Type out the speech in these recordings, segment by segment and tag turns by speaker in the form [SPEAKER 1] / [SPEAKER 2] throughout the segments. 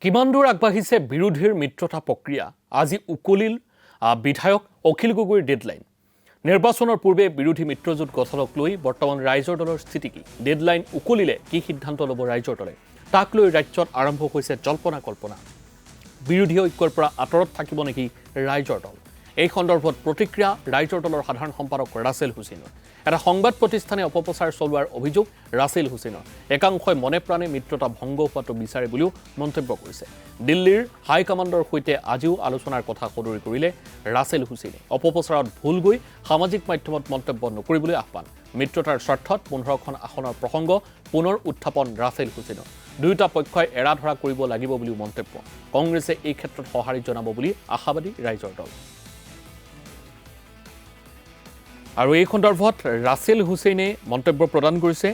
[SPEAKER 1] কিমান দূৰ আগবাঢ়িছে বিৰোধীৰ মিত্ৰতা প্ৰক্ৰিয়া আজি উকলিল বিধায়ক অখিল গগৈৰ ডেডলাইন নিৰ্বাচনৰ পূৰ্বে বিৰোধী মিত্ৰজোঁট গঠনক লৈ বৰ্তমান ৰাইজৰ দলৰ স্থিতি কি ডেডলাইন উকলিলে কি সিদ্ধান্ত ল'ব ৰাইজৰ দলে তাক লৈ ৰাজ্যত আৰম্ভ হৈছে জল্পনা কল্পনা বিৰোধী ঐক্যৰ পৰা আঁতৰত থাকিব নেকি ৰাইজৰ দল এই সন্দৰ্ভত প্ৰতিক্ৰিয়া ৰাইজৰ দলৰ সাধাৰণ সম্পাদক ৰাছেল হুছেইনৰ এটা সংবাদ প্ৰতিষ্ঠানে অপপ্ৰচাৰ চলোৱাৰ অভিযোগ ৰাছেল হুছেইনৰ একাংশই মনে প্ৰাণে মিত্ৰতা ভংগ হোৱাটো বিচাৰে বুলিও মন্তব্য কৰিছে দিল্লীৰ হাই কমাণ্ডৰ সৈতে আজিও আলোচনাৰ কথা সদৰি কৰিলে ৰাছেল হুছেইনে অপপ্ৰচাৰত ভুল গৈ সামাজিক মাধ্যমত মন্তব্য নকৰিবলৈ আহ্বান মিত্ৰতাৰ স্বাৰ্থত 15খন আসনৰ প্ৰসংগ পুনৰ উত্থাপন ৰাছেল হুছেইনৰ দুয়োটা পক্ষই এৰা ধৰা কৰিব লাগিব বুলিও মন্তব্য কংগ্ৰেছে এই ক্ষেত্ৰত সঁহাৰি জনাব বুলি আশাবাদী ৰাইজৰ দল আৰু এই সন্দৰ্ভত ৰাছেল হুছেইনে মন্তব্য প্ৰদান কৰিছে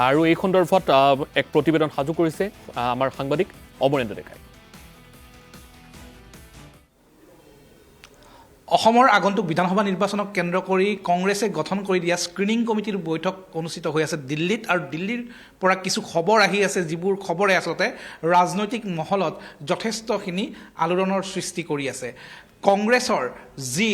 [SPEAKER 1] আৰু এই সন্দৰ্ভত এক প্ৰতিবেদন সাজু কৰিছে আমাৰ সাংবাদিক অমৰেন্দ্ৰ ডেকাই
[SPEAKER 2] অসমৰ আগন্তুক বিধানসভা নিৰ্বাচনক কেন্দ্ৰ কৰি কংগ্ৰেছে গঠন কৰি দিয়া স্ক্ৰিনিং কমিটিৰ বৈঠক অনুষ্ঠিত হৈ আছে দিল্লীত আৰু দিল্লীৰ পৰা কিছু খবৰ আহি আছে যিবোৰ খবৰে আচলতে ৰাজনৈতিক মহলত যথেষ্টখিনি আলোড়নৰ সৃষ্টি কৰি আছে কংগ্ৰেছৰ যি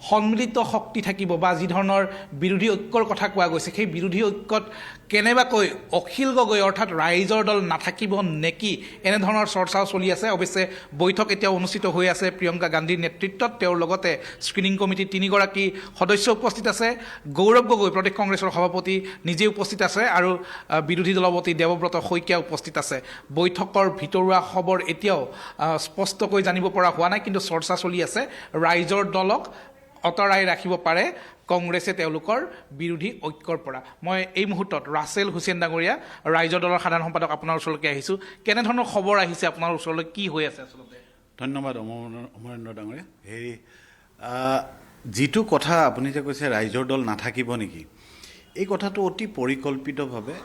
[SPEAKER 2] সন্মিলিত শক্তি থাকিব বা যি ধৰণৰ বিৰোধী ঐক্যৰ কথা কোৱা গৈছে সেই বিৰোধী ঐক্যত কেনেবাকৈ অখিল গগৈ অৰ্থাৎ ৰাইজৰ দল নাথাকিব নেকি এনেধৰণৰ চৰ্চাও চলি আছে অৱশ্যে বৈঠক এতিয়া অনুষ্ঠিত হৈ আছে প্ৰিয়ংকা গান্ধীৰ নেতৃত্বত তেওঁৰ লগতে স্ক্ৰিনিং কমিটিৰ 3গৰাকী সদস্য উপস্থিত আছে গৌৰৱ গগৈ প্ৰদেশ কংগ্ৰেছৰ সভাপতি নিজে উপস্থিত আছে আৰু বিৰোধী দলপতি দেৱব্ৰত শইকীয়া উপস্থিত আছে বৈঠকৰ ভিতৰুৱা খবৰ এতিয়াও স্পষ্টকৈ জানিব পৰা হোৱা নাই কিন্তু চৰ্চা চলি আছে ৰাইজৰ দলক অতৰাই ৰাখিব পাৰে কংগ্ৰেছে তেওঁলোকৰ বিৰোধী ঐক্যৰ পৰা মই এই মুহূৰ্তত ৰাছেল হুছেইন ডাঙৰীয়া ৰাইজৰ দলৰ সাধাৰণ সম্পাদক আপোনাৰ ওচৰলৈকে আহিছোঁ কেনেধৰণৰ খবৰ আহিছে আপোনাৰ ওচৰলৈ কি হৈ আছে আচলতে
[SPEAKER 3] ধন্যবাদ অমৰেন্দ্ৰ ডাঙৰীয়া হেৰি যিটো কথা আপুনি যে কৈছে ৰাইজৰ দল নাথাকিব নেকি এই কথাটো অতি পৰিকল্পিতভাৱে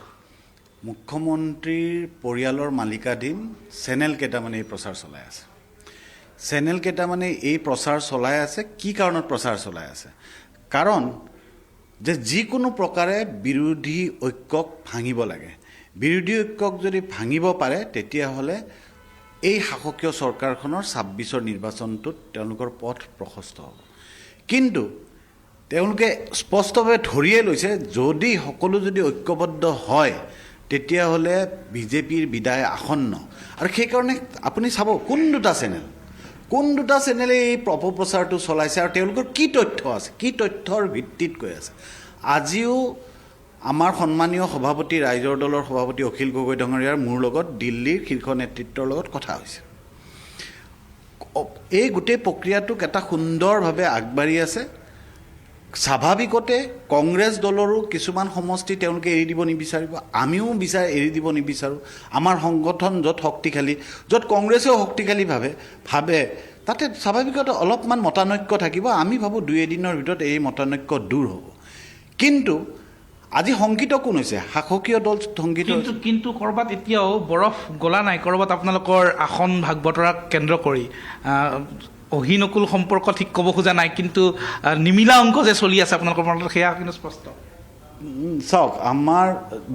[SPEAKER 3] মুখ্যমন্ত্ৰীৰ পৰিয়ালৰ মালিকাধীন চেনেল কেইটামানে এই প্ৰচাৰ চলাই আছে চেনেল কেইটামানে এই প্ৰচাৰ চলাই আছে কি কাৰণত প্ৰচাৰ চলাই আছে কাৰণ যে যিকোনো প্ৰকাৰে বিৰোধী ঐক্যক ভাঙিব লাগে বিৰোধী ঐক্যক যদি ভাঙিব পাৰে তেতিয়াহ'লে এই শাসকীয় চৰকাৰখনৰ 26ৰ নিৰ্বাচনটোত তেওঁলোকৰ পথ প্ৰশস্ত হ'ব কিন্তু তেওঁলোকে স্পষ্টভাৱে ধৰিয়ে লৈছে যদি সকলো যদি ঐক্যবদ্ধ হয় তেতিয়াহ'লে বিজেপিৰ বিদায় আসন্ন আৰু সেইকাৰণে আপুনি চাব কোন দুটা চেনেলে এই অপপ্ৰচাৰটো চলাইছে আৰু তেওঁলোকৰ কি তথ্য আছে কি তথ্যৰ ভিত্তিত কৈ আছে আজিও আমাৰ সন্মানীয় সভাপতি ৰাইজৰ দলৰ সভাপতি অখিল গগৈ ডাঙৰীয়াৰ মোৰ লগত দিল্লীৰ শীৰ্ষ নেতৃত্বৰ লগত কথা হৈছে এই গোটেই প্ৰক্ৰিয়াটোক এটা সুন্দৰভাৱে আগবাঢ়ি আছে স্বাভাৱিকতে কংগ্ৰেছ দলৰো কিছুমান সমষ্টি তেওঁলোকে এৰি দিব নিবিচাৰিব আমিও এৰি দিব নিবিচাৰোঁ আমাৰ সংগঠন য'ত শক্তিশালী য'ত কংগ্ৰেছেও শক্তিশালী ভাবে তাতে স্বাভাৱিকতে অলপমান মতানৈক্য থাকিব আমি ভাবোঁ 2 এদিনৰ ভিতৰত এই মতানৈক্য দূৰ হ'ব কিন্তু আজি শংকিত কোন হৈছে শাসকীয় দল শংকিত
[SPEAKER 2] কিন্তু ক'ৰবাত এতিয়াও বৰফ গলা নাই ক'ৰবাত আপোনালোকৰ আসন ভাগ বতৰাক কেন্দ্ৰ কৰি অহিনকুল সম্পৰ্ক ঠিক ক'ব খোজা নাই কিন্তু নিমিলা অংক যে চলি আছে আপোনালোকৰ মনত সেয়া কিন্তু স্পষ্ট
[SPEAKER 3] চাওক আমাৰ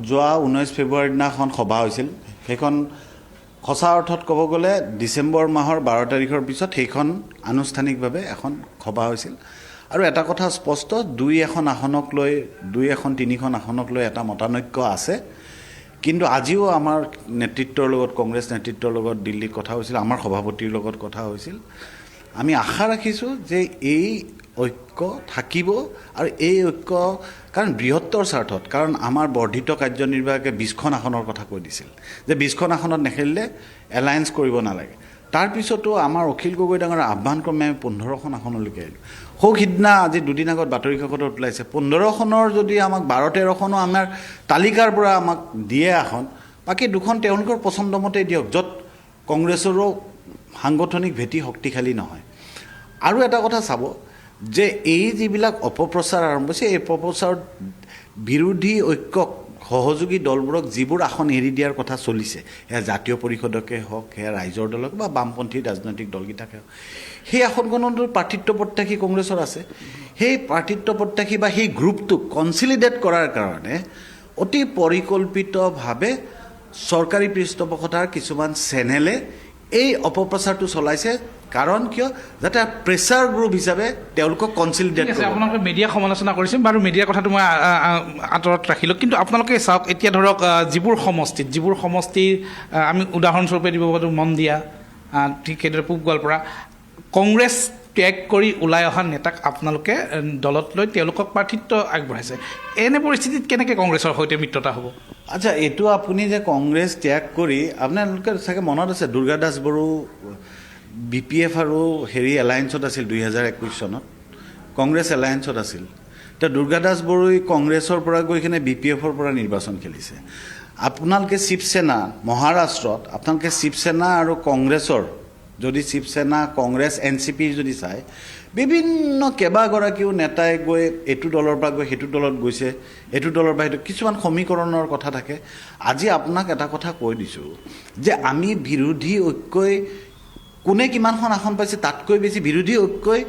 [SPEAKER 3] যোৱা 19 ফেব্ৰুৱাৰীৰ দিনাখন সভা হৈছিল সেইখন সঁচা অৰ্থত ক'ব গ'লে ডিচেম্বৰ মাহৰ 12 তাৰিখৰ পিছত সেইখন আনুষ্ঠানিকভাৱে এখন সভা হৈছিল আৰু এটা কথা স্পষ্ট 2-3খন আসনক লৈ এটা মতানৈক্য আছে কিন্তু আজিও আমাৰ নেতৃত্বৰ লগত কংগ্ৰেছ নেতৃত্বৰ লগত দিল্লীত কথা হৈছিল আমাৰ সভাপতিৰ লগত কথা হৈছিল আমি আশা ৰাখিছোঁ যে এই ঐক্য থাকিব আৰু এই ঐক্য কাৰণ বৃহত্তৰ স্বাৰ্থত কাৰণ আমাৰ বৰ্ধিত কাৰ্যনিৰ্বাহকে 20খন আসনৰ কথা কৈ দিছিল যে 20খন আসনত নেখেলিলে এলায়েন্স কৰিব নালাগে তাৰপিছতো আমাৰ অখিল গগৈ ডাঙৰ আহ্বান ক্ৰমে আমি 15খন আসনলৈকে আহিলোঁ সিদিনা আজি দুদিন আগত বাতৰি কাকতত ওলাইছে 15খনৰ যদি আমাক 12-13খনো আমাৰ তালিকাৰ পৰা আমাক দিয়ে আসন বাকী দুখন তেওঁলোকৰ পচন্দ মতে দিয়ক য'ত কংগ্ৰেছৰো সাংগঠনিক ভেটি শক্তিশালী নহয় আৰু এটা কথা চাব যে এই যিবিলাক অপপ্ৰচাৰ আৰম্ভ হৈছে এই অপপ্ৰচাৰত বিৰোধী ঐক্যক সহযোগী দলবোৰক যিবোৰ আসন এৰি দিয়াৰ কথা চলিছে সেয়া জাতীয় পৰিষদকে হওক সেয়া ৰাইজৰ দলক বা বামপন্থী ৰাজনৈতিক দলকেইটাকে হওক সেই আসনখনতো প্ৰাৰ্থিত্ব প্ৰত্যাশী কংগ্ৰেছৰ আছে সেই প্ৰাৰ্থিত্ব প্ৰত্যাশী বা সেই গ্ৰুপটোক কনচিলিডেট কৰাৰ কাৰণে অতি পৰিকল্পিতভাৱে চৰকাৰী পৃষ্ঠপোষকতাৰ কিছুমান চেনেলে এই অপপ্ৰচাৰটো চলাইছে কাৰণ কিয় যাতে প্ৰেছাৰ গ্ৰুপ হিচাপে তেওঁলোকক কনচিলিডেট
[SPEAKER 2] ঠিক আছে, আপোনালোকে মিডিয়া সমালোচনা কৰিছে বাৰু, মিডিয়াৰ কথাটো মই আঁতৰত ৰাখিলোঁ। কিন্তু আপোনালোকে চাওক, এতিয়া ধৰক যিবোৰ সমষ্টিৰ আমি উদাহৰণস্বৰূপে দিব পাৰোঁ মন্দিয়া, ঠিক সেইদৰে পূব গোৱালপাৰা, কংগ্ৰেছ ত্যাগ কৰি ওলাই অহা নেতাক আপোনালোকে দলত লৈ তেওঁলোকক প্ৰাৰ্থিত্ব আগবঢ়াইছে। এনে পৰিস্থিতিত কেনেকৈ কংগ্ৰেছৰ সৈতে মিত্ৰতা হ'ব?
[SPEAKER 3] আচ্ছা, এইটো আপুনি যে কংগ্ৰেছ ত্যাগ কৰি আপোনালোকে চাগে মনত আছে দুৰ্গা দাস বড়ো BPF আৰু এলায়েন্সত আছিল 2021 চনত, কংগ্ৰেছ এলায়েন্সত আছিল। এতিয়া দুৰ্গা দাস বড়োই কংগ্ৰেছৰ পৰা গৈ কিনে BPFৰ পৰা নিৰ্বাচন খেলিছে। আপোনালোকে শিৱসেনা মহাৰাষ্ট্ৰত আপোনালোকে শিৱসেনা আৰু কংগ্ৰেছৰ যদি শিৱসেনা কংগ্ৰেছ NCP যদি চায়, বিভিন্ন কেইবাগৰাকীও নেতাই গৈ এইটো দলৰ পৰা গৈ সেইটো দলত গৈছে, এইটো দলৰ পৰা সেইটো কিছুমান সমীকৰণৰ কথা থাকে। আজি আপোনাক এটা কথা কৈ দিছোঁ যে আমি বিৰোধী ঐক্যই কোনে কিমানখন আসন পাইছে তাতকৈ বেছি বিৰোধী ঐক্যই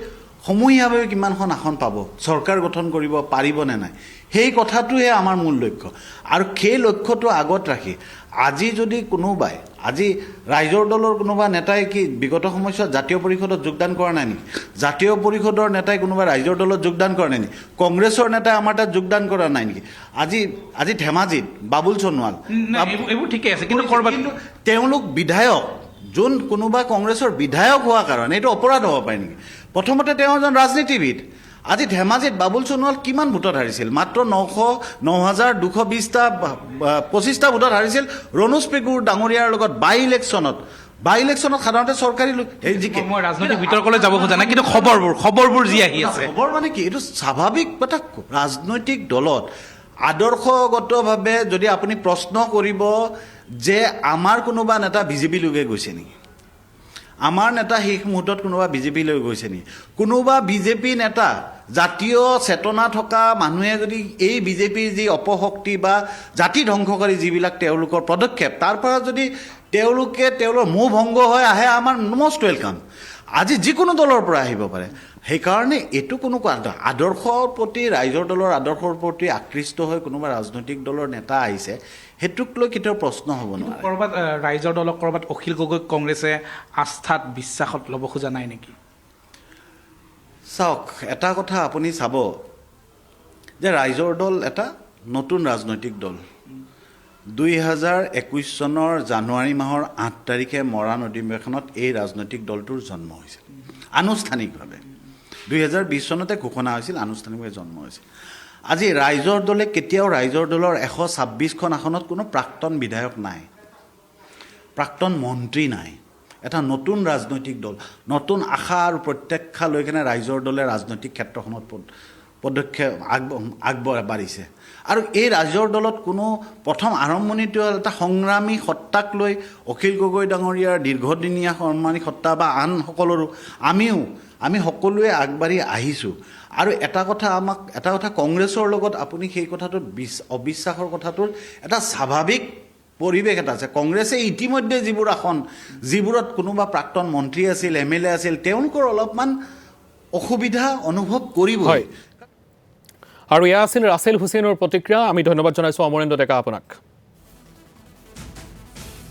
[SPEAKER 3] সমূহীয়াভাৱে কিমানখন আসন পাব, চৰকাৰ গঠন কৰিব পাৰিবনে নাই, সেই কথাটোহে আমাৰ মূল লক্ষ্য। আৰু সেই লক্ষ্যটো আগত ৰাখি আজি যদি কোনোবাই আজি ৰাইজৰ দলৰ কোনোবা নেতাই কি বিগত সময়ছোৱাত জাতীয় পৰিষদত যোগদান কৰা নাই নেকি? জাতীয় পৰিষদৰ নেতাই কোনোবা ৰাইজৰ দলত যোগদান কৰা নাই নেকি? কংগ্ৰেছৰ নেতাই আমাৰ তাত যোগদান কৰা নাই নেকি? আজি ধেমাজিত বাবুল সোণোৱাল,
[SPEAKER 2] এইবোৰ ঠিকে আছে, কিন্তু ক'ৰবাত
[SPEAKER 3] তেওঁলোক বিধায়ক, যোন কোনোবা কংগ্ৰেছৰ বিধায়ক হোৱাৰ কাৰণে এইটো অপৰাধ হ'ব পাৰে নেকি? প্ৰথমতে তেওঁ এজন ৰাজনীতিবিদ। আজি ধেমাজিত বাবুল সোণোৱাল কিমান ভোটত হাৰিছিল? মাত্ৰ 9,225টা ভোটত হাৰিছিল ৰণোজ পেগুৰ ডাঙৰীয়াৰ লগত বাই ইলেকশ্যনত সাধাৰণতে চৰকাৰী জিকে।
[SPEAKER 2] মই ৰাজনৈতিক বিতৰ্কলৈ যাব খোজা নাই, কিন্তু খবৰবোৰ যি আহি আছে,
[SPEAKER 3] খবৰ মানে কি, এইটো স্বাভাৱিক এটা ৰাজনৈতিক দলত আদৰ্শগতভাৱে যদি আপুনি প্ৰশ্ন কৰিব যে আমাৰ কোনোবা নেতা বিজেপিলৈকে গৈছে নেকি, আমাৰ নেতা শেষ মুহূৰ্তত কোনোবা বিজেপিলৈ গৈছে নেকি, কোনোবা বিজেপি নেতা জাতীয় চেতনা থকা মানুহে যদি এই বিজেপিৰ যি অপশক্তি বা জাতি ধ্বংসকাৰী যিবিলাক তেওঁলোকৰ পদক্ষেপ তাৰ পৰা যদি তেওঁলোকৰ মোহ ভংগ হৈ আহে, আমাৰ মষ্ট ৱেলকাম। আজি যিকোনো দলৰ পৰা আহিব পাৰে। সেইকাৰণে এইটো কোনো আদৰ্শৰ প্ৰতি ৰাইজৰ দলৰ আদৰ্শৰ প্ৰতি আকৃষ্ট হৈ কোনোবা ৰাজনৈতিক দলৰ নেতা আহিছে সেইটোক লৈ কেতিয়াও প্ৰশ্ন হ'ব নোৱাৰে।
[SPEAKER 2] ক'ৰবাত ৰাইজৰ দলক ক'ৰবাত অখিল গগৈক কংগ্ৰেছে আস্থাত বিশ্বাসত ল'ব খোজা নাই নেকি?
[SPEAKER 3] চাওক, এটা কথা আপুনি চাব যে ৰাইজৰ দল এটা নতুন ৰাজনৈতিক দল। 2021 চনৰ জানুৱাৰী মাহৰ 8 তাৰিখে মৰাণ অধিৱেশনত এই ৰাজনৈতিক দলটোৰ জন্ম হৈছিল আনুষ্ঠানিকভাৱে। 2020 চনতে ঘোষণা হৈছিল, আনুষ্ঠানিকভাৱে জন্ম হৈছিল। আজি ৰাইজৰ দলে কেতিয়াও ৰাইজৰ দলৰ 126খন আসনত কোনো প্ৰাক্তন বিধায়ক নাই, প্ৰাক্তন মন্ত্ৰী নাই। এটা নতুন ৰাজনৈতিক দল, নতুন আশা আৰু প্ৰত্যাশা লৈ কিনে ৰাইজৰ দলে ৰাজনৈতিক ক্ষেত্ৰখনত পদক্ষেপ আগবাঢ়িছে। আৰু এই ৰাইজৰ দলত কোনো প্ৰথম আৰম্ভণিটো এটা সংগ্ৰামী সত্তাক লৈ অখিল গগৈ ডাঙৰীয়াৰ দীৰ্ঘদিনীয়া সংগ্ৰামী সত্তা বা আন সকলৰো আমি সকলোৱে আগবাঢ়ি আহিছোঁ। আৰু এটা কথা কংগ্ৰেছৰ লগত আপুনি সেই কথাটোত অবিশ্বাসৰ কথাটোৰ এটা স্বাভাৱিক পৰিৱেশ এটা আছে। কংগ্ৰেছে ইতিমধ্যে যিবোৰ আসন যিবোৰত কোনোবা প্ৰাক্তন মন্ত্ৰী আছিল, MLA আছিল, তেওঁলোকৰ অলপমান অসুবিধা অনুভৱ কৰিবই।
[SPEAKER 1] আৰু এয়া আছিল ৰাছেল হুছেইনৰ প্ৰতিক্ৰিয়া। আমি ধন্যবাদ জনাইছোঁ অমৰেন্দ্ৰ ডেকা আপোনাক।